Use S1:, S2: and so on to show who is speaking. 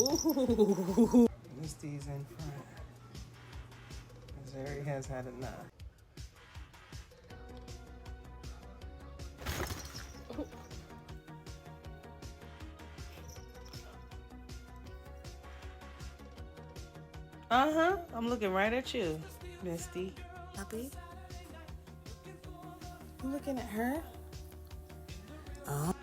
S1: Ooh. Misty's in front. Missouri has had enough. I'm looking right at you, Misty. Happy? You looking at her? Oh.